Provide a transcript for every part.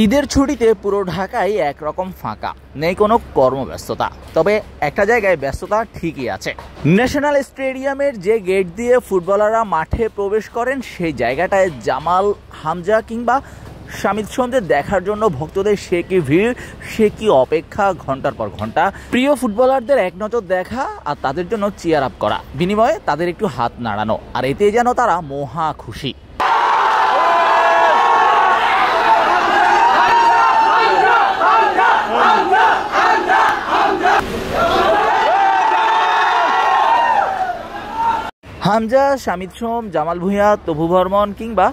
ঈদের ছুটিতে পুরো ঢাকায় একরকম ফাঁকা, নেই কোনো কর্মব্যস্ততা। তবে একটা জায়গায় ব্যস্ততা ঠিকই আছে। ন্যাশনাল স্টেডিয়ামের যে গেট দিয়ে ফুটবলাররা মাঠে প্রবেশ করেন, সেই জায়গাটায় জামাল, হামজা কিংবা শামিদ সোমদের দেখার জন্য ভক্তদের সে কি ভিড়, সে কি অপেক্ষা, ঘন্টার পর ঘন্টা। প্রিয় ফুটবলারদের এক নজর দেখা আর তাদের জন্য চিয়ার আপ করা, বিনিময়ে তাদের একটু হাত নাড়ানো, আর এতে যেন তারা মহা খুশি। হামজা, শামিদ সোম, জামাল ভুঁইয়া, তপু বর্মন কিংবা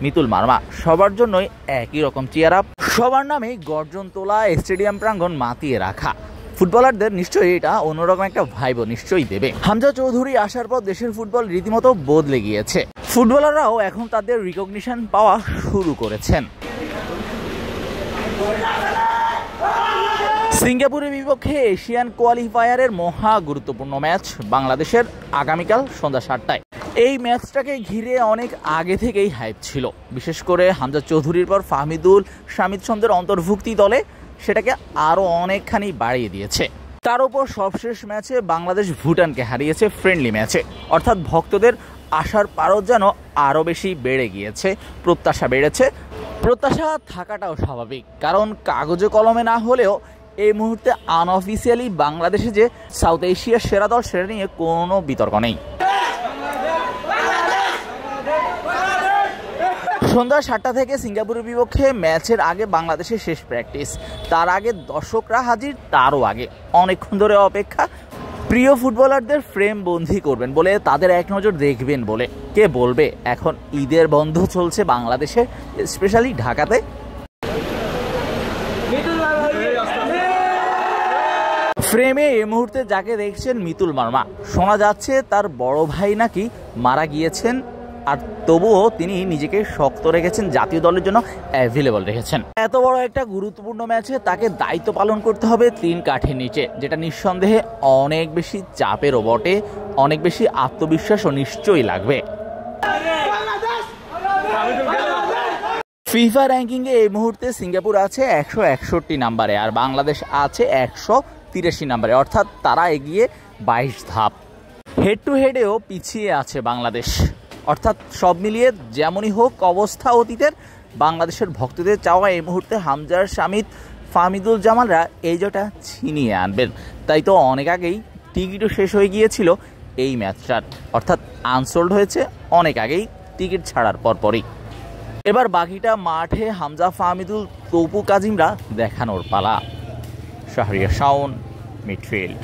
মিতুল মার্মা, সবার জন্যই একই রকম চিয়ার আপ, সবার নামে গর্জন তোলা, স্টেডিয়াম প্রাঙ্গণ মাতিয়ে রাখা। ফুটবলারদের নিশ্চয়ই এটা অন্যরকম একটা ভাইব নিশ্চয়ই দেবে। হামজা চৌধুরী আসার পর দেশের ফুটবল রীতিমতো বদলে গিয়েছে। ফুটবলাররাও এখন তাদের রিকগনিশন পাওয়া শুরু করেছেন। সিঙ্গাপুরের বিপক্ষে এশিয়ান কোয়ালিফায়ারের মহা গুরুত্বপূর্ণ ম্যাচ বাংলাদেশের আগামীকাল সন্ধ্যা 7টায়। এই ম্যাচটাকে ঘিরে অনেক আগে থেকেই হাইপ ছিল। বিশেষ করে হামজা চৌধুরীর পর ফাহমিদুল, শামিদ সোমদের অন্তর্ভুক্তি দলে সেটাকে আরও অনেকখানি বাড়িয়ে দিয়েছে। তার উপর সবশেষ ম্যাচে বাংলাদেশ ভুটানকে হারিয়েছে ফ্রেন্ডলি ম্যাচে, অর্থাৎ ভক্তদের আশার পারদ যেন আরও বেশি বেড়ে গিয়েছে, প্রত্যাশা বেড়েছে। প্রত্যাশা থাকাটাও স্বাভাবিক, কারণ কাগজে কলমে না হলেও এই মুহূর্তে আনঅফিসিয়ালি বাংলাদেশে যে সাউথ এশিয়ার সেরা দল, সেটা নিয়ে কোনো বিতর্ক নেই। সন্ধ্যা 7টা থেকে সিঙ্গাপুরের বিপক্ষে ম্যাচের আগে বাংলাদেশের শেষ প্র্যাকটিস, তার আগে দর্শকরা হাজির, তারও আগে অনেকক্ষণ ধরে অপেক্ষা। প্রিয় ফুটবলারদের ফ্রেম বন্দি করবেন বলে, তাদের এক নজর দেখবেন বলে, কে বলবে এখন ঈদের বন্ধ চলছে বাংলাদেশে, স্পেশালি ঢাকাতে। ফ্রেমে এই মুহূর্তে যাকে দেখছেন মিতুল মার্মা, শোনা যাচ্ছে তার বড় ভাই নাকি মারা গিয়েছেন, আর তবুও তিনি নিজেকে শক্ত রেখেছেন, জাতীয় দলের জন্য অ্যাভেলেবল রেখেছেন। এত বড় একটা গুরুত্বপূর্ণ ম্যাচে তাকে দায়িত্ব পালন করতে হবে 3 কাঠের নিচে, যেটা নিঃসন্দেহে অনেক বেশি চাপেরও বটে, অনেক বেশি আত্মবিশ্বাসও নিশ্চয়ই লাগবে। ফিফা র্যাঙ্কিংয়ে এই মুহূর্তে সিঙ্গাপুর আছে 161 নম্বরে, আর বাংলাদেশ আছে 183 নম্বরে, অর্থাৎ তারা এগিয়ে 22 ধাপ। হেড টু হেডেও পিছিয়ে আছে বাংলাদেশ। অর্থাৎ সব মিলিয়ে যেমনই হোক অবস্থা অতীতের, বাংলাদেশের ভক্তদের চাওয়া এই মুহূর্তে হামজার, শামিদ, ফাহমিদুল জামালরা এই জয়টা ছিনিয়ে আনবেন। তাই তো অনেক আগেই টিকিটও শেষ হয়ে গিয়েছিল এই ম্যাচটার, অর্থাৎ আনসোল্ড হয়েছে অনেক আগেই টিকিট ছাড়ার পরপরই। এবার বাকিটা মাঠে হামজা, ফাহমিদুল, তপু, কাজিমরা দেখানোর পালা। শাহরিয়ার শাওন, মিডফিল্ড।